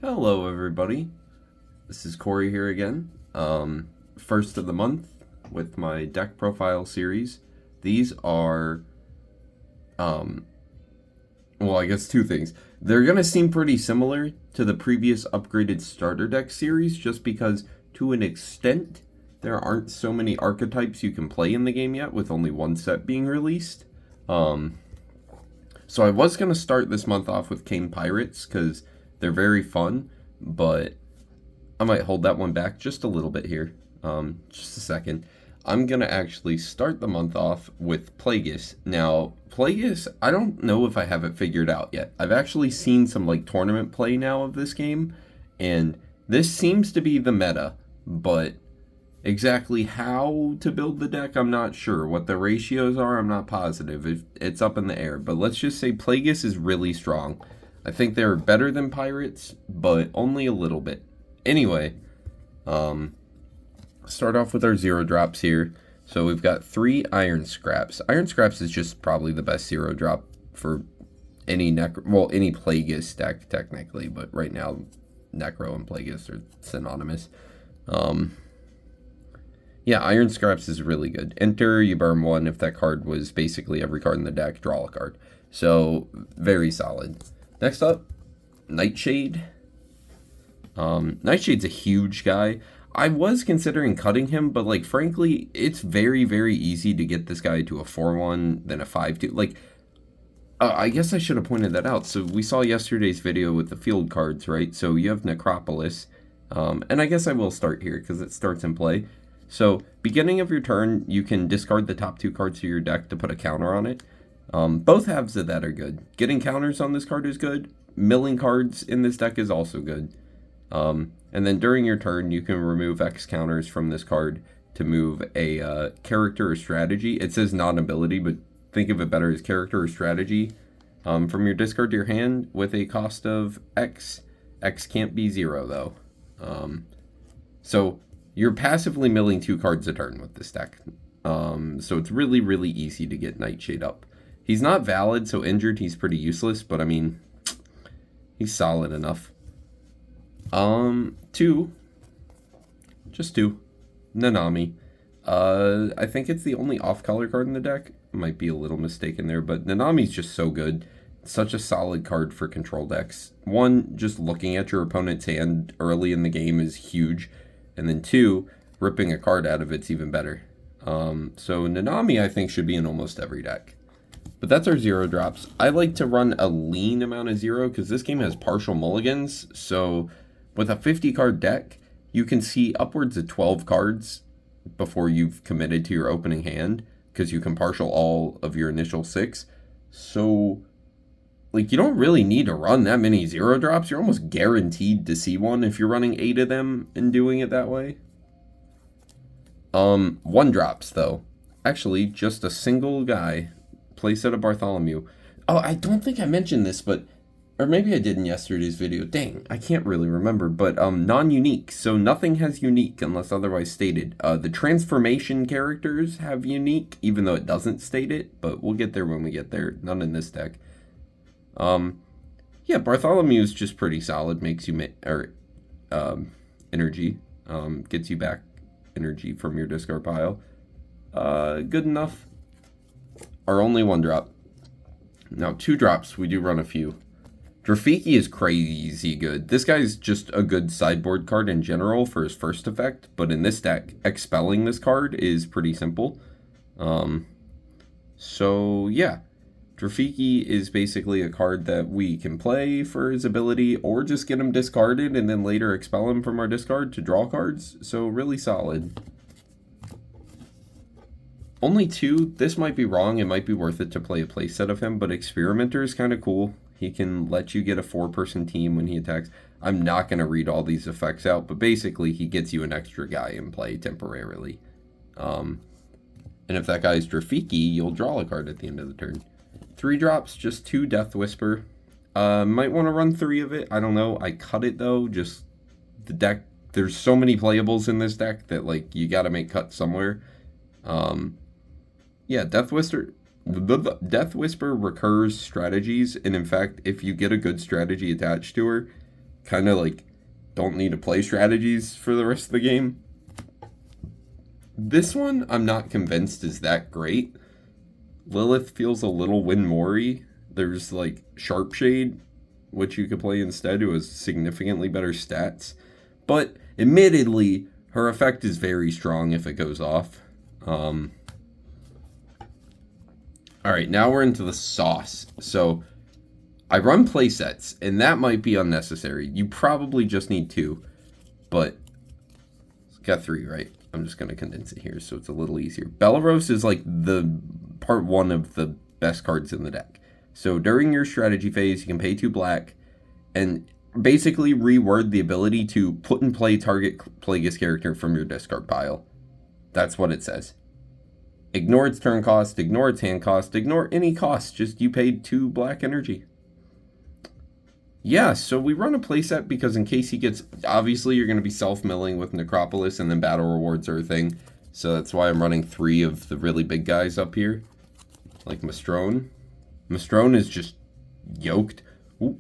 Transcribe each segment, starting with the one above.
Hello, everybody. This is Corey here again. First of the month with my deck profile series. These are, well, I guess two things. They're going to seem pretty similar to the previous upgraded starter deck series just because, to an extent, there aren't so many archetypes you can play in the game yet with only one set being released. So I was going to start this month off with Cane Pirates because they're very fun, but I might hold that one back just a little bit here. Just a second. I'm going to actually start the month off with Pleaguis. Now, Pleaguis, I don't know if I have it figured out yet. I've actually seen some like tournament play now of this game, and this seems to be the meta, but exactly how to build the deck, I'm not sure. What the ratios are, I'm not positive. It's up in the air, but let's just say Pleaguis is really strong. I think they're better than Pirates, but only a little bit. Anyway, start off with our 0-drops here. So we've got 3 Iron Scraps. Iron Scraps is just probably the best 0-drop for any any Plagueis deck technically, but right now Necro and Plagueis are synonymous. Yeah, Iron Scraps is really good. Enter, you burn 1. If that card was basically every card in the deck, draw a card. So very solid. Next up, Nightshade. Nightshade's a huge guy. I was considering cutting him, but like frankly, it's very, very easy to get this guy to a 4-1, then a 5-2. Like, I guess I should have pointed that out. So we saw yesterday's video with the field cards, right? So you have Necropolis, and I guess I will start here because it starts in play. So beginning of your turn, you can discard the top 2 cards of your deck to put a counter on it. Both halves of that are good. Getting counters on this card is good. Milling cards in this deck is also good. And then during your turn, you can remove X counters from this card to move a character or strategy. It says non-ability, but think of it better as character or strategy from your discard to your hand with a cost of X. X can't be 0, though. So you're passively milling 2 cards a turn with this deck. So it's really, really easy to get Nightshade up. He's not valid, so injured he's pretty useless, but I mean, he's solid enough. 2. Just 2. Nanami. I think it's the only off-color card in the deck. Might be a little mistaken there, but Nanami's just so good. Such a solid card for control decks. 1, just looking at your opponent's hand early in the game is huge. And then 2, ripping a card out of it's even better. So Nanami, I think, should be in almost every deck. But that's our 0-drops. I like to run a lean amount of 0 because this game has partial mulligans. So with a 50-card deck, you can see upwards of 12 cards before you've committed to your opening hand because you can partial all of your initial 6. So, like, you don't really need to run that many 0-drops. You're almost guaranteed to see one if you're running 8 of them and doing it that way. 1-drops, though. Actually, just a single guy. Playset of Bartholomew. Oh, I don't think I mentioned this, but... Or maybe I did in yesterday's video. Dang, I can't really remember. But non-unique. So nothing has unique unless otherwise stated. The transformation characters have unique, even though it doesn't state it. But we'll get there when we get there. None in this deck. Yeah, Bartholomew is just pretty solid. Makes you... energy. Gets you back energy from your discard pile. Good enough. Our only 1-drop. Now, 2-drops, we do run a few. Rafiki is crazy good. This guy's just a good sideboard card in general for his first effect, but in this deck, expelling this card is pretty simple. So, yeah. Rafiki is basically a card that we can play for his ability, or just get him discarded and then later expel him from our discard to draw cards. So, really solid. Only 2. This might be wrong. It might be worth it to play a playset of him, but Experimenter is kind of cool. He can let you get a 4-person team when he attacks. I'm not going to read all these effects out, but basically he gets you an extra guy in play temporarily. And if that guy's Rafiki, you'll draw a card at the end of the turn. 3-drops, just 2 Death Whisper. Might want to run 3 of it. I don't know. I cut it, though. Just the deck. There's so many playables in this deck that, like, you got to make cuts somewhere. Yeah, Death Whisper recurs strategies, and in fact, if you get a good strategy attached to her, kind of like don't need to play strategies for the rest of the game. This one, I'm not convinced is that great. Lilith feels a little Win Mori. There's like Sharpshade, which you could play instead, who has significantly better stats. But admittedly, her effect is very strong if it goes off. Alright, now we're into the sauce. So, I run playsets, and that might be unnecessary. You probably just need 2. But, it's got 3, right? I'm just going to condense it here so it's a little easier. Belleros is like the part 1 of the best cards in the deck. So during your strategy phase, you can pay 2 black and basically reword the ability to put in play target Pleaguis character from your discard pile. That's what it says. Ignore its turn cost, ignore its hand cost, ignore any cost. Just you paid 2 black energy. Yeah, so we run a playset because in case he gets... Obviously, you're going to be self-milling with Necropolis, and then battle rewards are a thing. So that's why I'm running 3 of the really big guys up here. Like Mistrone. Mistrone is just yoked. Ooh.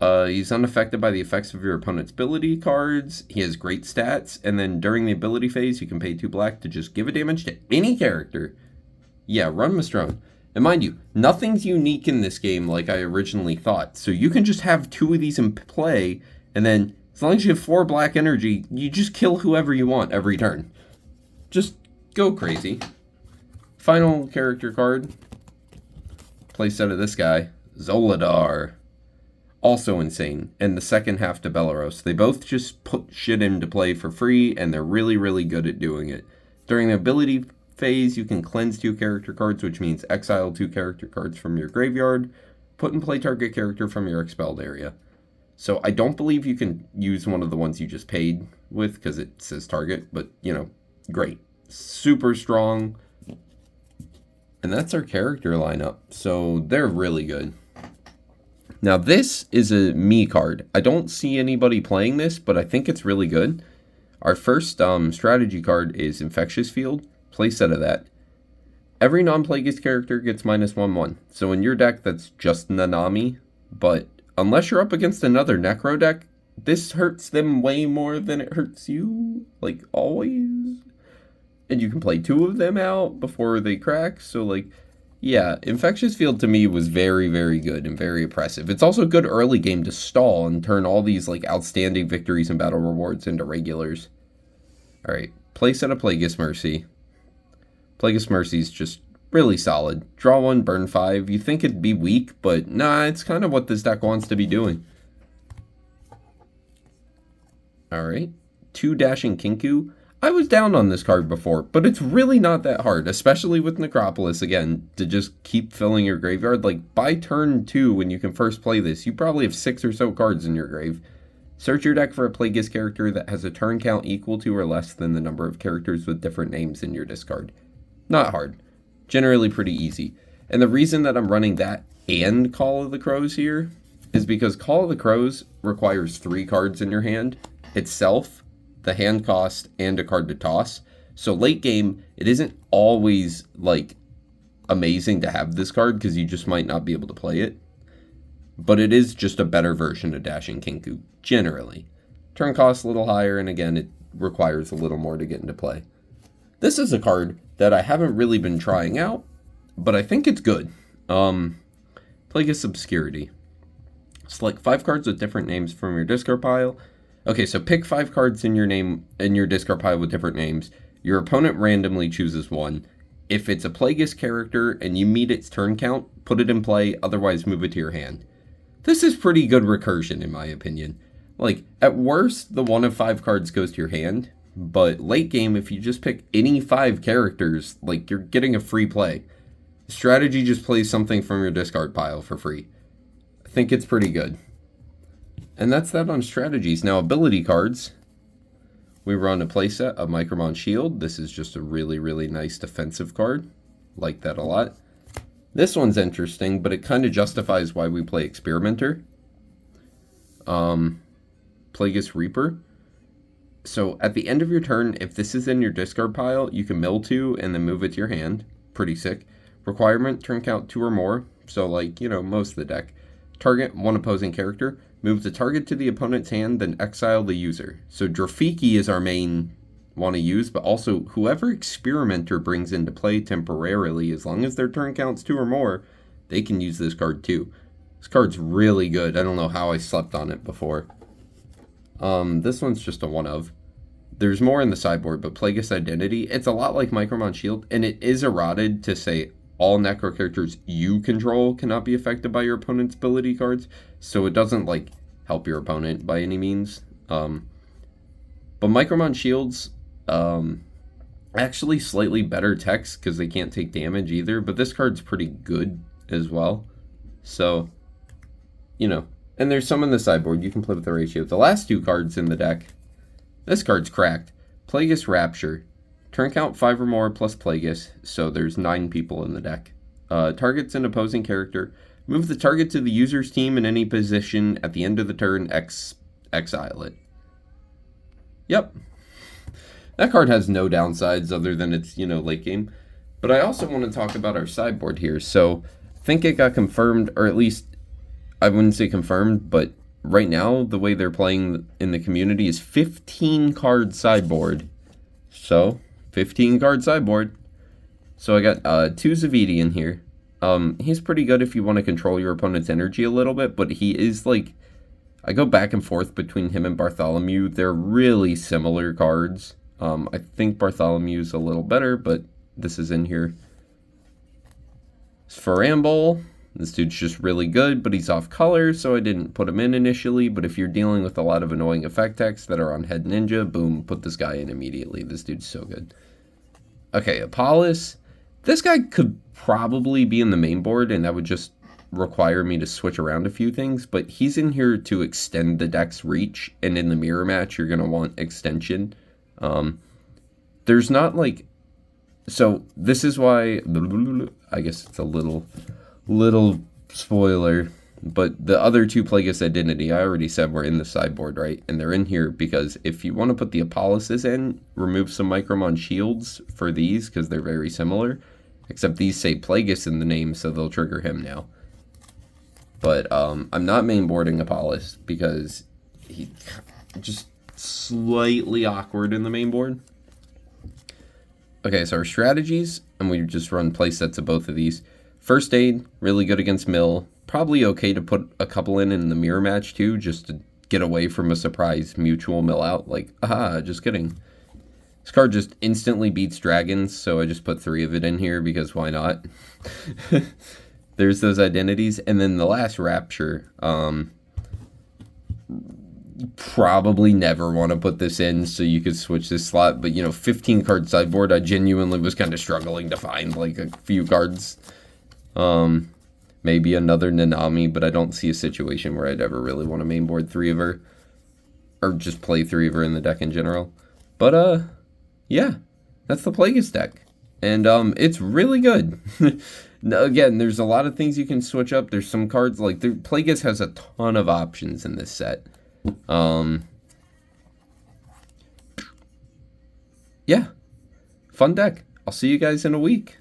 He's unaffected by the effects of your opponent's ability cards. He has great stats. And then during the ability phase, you can pay 2 black to just give a damage to any character. Yeah, run Mistrone. And mind you, nothing's unique in this game like I originally thought. So you can just have 2 of these in play, and then as long as you have 4 black energy, you just kill whoever you want every turn. Just go crazy. Final character card. Playset of this guy. Zoladar. Also insane. And the second half to Belleros. They both just put shit into play for free, and they're really, really good at doing it. During the ability phase, you can cleanse 2 character cards, which means exile 2 character cards from your graveyard, put in play target character from your expelled area. So I don't believe you can use one of the ones you just paid with because it says target, but you know, great. Super strong. And that's our character lineup. So they're really good. Now this is a me card. I don't see anybody playing this, but I think it's really good. Our first strategy card is Infectious Field. Playset of that. Every non-Plagueis character gets -1/1. So in your deck, that's just Nanami. But unless you're up against another Necro deck, this hurts them way more than it hurts you. Like, always. And you can play 2 of them out before they crack. So, like, yeah, Infectious Field to me was very, very good and very oppressive. It's also a good early game to stall and turn all these, like, outstanding victories and battle rewards into regulars. Alright, playset of Plagueis Mercy. Plagueis Mercy is just really solid. Draw 1, burn 5. You think it'd be weak, but nah, it's kind of what this deck wants to be doing. Alright. 2 Dashing Kinku. I was down on this card before, but it's really not that hard, especially with Necropolis, again, to just keep filling your graveyard. Like, by turn 2, when you can first play this, you probably have 6 or so cards in your grave. Search your deck for a Plagueis character that has a turn count equal to or less than the number of characters with different names in your discard. Not hard. Generally pretty easy. And the reason that I'm running that and Call of the Crows here is because Call of the Crows requires 3 cards in your hand. Itself, the hand cost, and a card to toss. So late game, it isn't always, like, amazing to have this card because you just might not be able to play it. But it is just a better version of Dashing Kinku, generally. Turn cost a little higher, and again, it requires a little more to get into play. This is a card that I haven't really been trying out, but I think it's good. Plagueis Obscurity. Select 5 cards with different names from your discard pile. Okay, so pick 5 cards in your discard pile with different names. Your opponent randomly chooses 1. If it's a Plagueis character and you meet its turn count, put it in play, otherwise move it to your hand. This is pretty good recursion in my opinion. Like, at worst, the 1 of 5 cards goes to your hand. But late game, if you just pick any 5 characters, like, you're getting a free play. Strategy just plays something from your discard pile for free. I think it's pretty good. And that's that on strategies. Now, ability cards. We run a playset of Micromon Shield. This is just a really, really nice defensive card. Like that a lot. This one's interesting, but it kind of justifies why we play Experimenter. Plagueis Reaper. So at the end of your turn, if this is in your discard pile, you can mill 2 and then move it to your hand. Pretty sick. Requirement, turn count 2 or more. So like, you know, most of the deck. Target 1 opposing character. Move the target to the opponent's hand, then exile the user. So Drafiki is our main one to use, but also whoever Experimenter brings into play temporarily, as long as their turn counts 2 or more, they can use this card too. This card's really good. I don't know how I slept on it before. This one's just a one of. There's more in the sideboard, but Pleaguis Identity, it's a lot like Micromon Shield, and it is errated to say all Necro characters you control cannot be affected by your opponent's ability cards, so it doesn't, like, help your opponent by any means. But Micromon Shields, actually slightly better text, because they can't take damage either, but this card's pretty good as well. So, you know, and there's some in the sideboard. You can play with the ratio. The last 2 cards in the deck, this card's cracked. Pleaguis Rapture. Turn count 5 or more plus Pleaguis, so there's 9 people in the deck. Targets an opposing character. Move the target to the user's team in any position at the end of the turn, exile it. Yep. That card has no downsides other than it's, you know, late game. But I also want to talk about our sideboard here. So, I think it got confirmed, or at least, I wouldn't say confirmed, but right now, the way they're playing in the community is 15 card sideboard. So, 15 card sideboard. So I got 2 Zavidi in here. He's pretty good if you want to control your opponent's energy a little bit, but he is like, I go back and forth between him and Bartholomew. They're really similar cards. I think Bartholomew's a little better, but this is in here. Sforamble. This dude's just really good, but he's off color, so I didn't put him in initially. But if you're dealing with a lot of annoying effect decks that are on Head Ninja, boom, put this guy in immediately. This dude's so good. Okay, Apollos. This guy could probably be in the main board, and that would just require me to switch around a few things. But he's in here to extend the deck's reach, and in the mirror match, you're going to want extension. There's not like... So, this is why... I guess it's a little spoiler, but the other 2 Pleaguis Identity, I already said were in the sideboard, right? And they're in here because if you want to put the Apolloses in, remove some Micromon Shields for these, because they're very similar, except these say Pleaguis in the name, so they'll trigger him now. But I'm not mainboarding Apollos because he's just slightly awkward in the main board. Okay, so our strategies, and we just run play sets of both of these. First Aid, really good against Mill. Probably okay to put a couple in the mirror match too, just to get away from a surprise mutual mill out. Like, aha, just kidding. This card just instantly beats dragons, so I just put 3 of it in here because why not? There's those identities. And then the last Rapture. Probably never want to put this in, so you could switch this slot. But, you know, 15 card sideboard, I genuinely was kind of struggling to find, like, a few cards. Maybe another Nanami, but I don't see a situation where I'd ever really want to mainboard 3 of her. Or just play 3 of her in the deck in general. But, yeah. That's the Pleaguis deck. And, it's really good. Again, there's a lot of things you can switch up. There's some cards, like, Pleaguis has a ton of options in this set. Yeah. Fun deck. I'll see you guys in a week.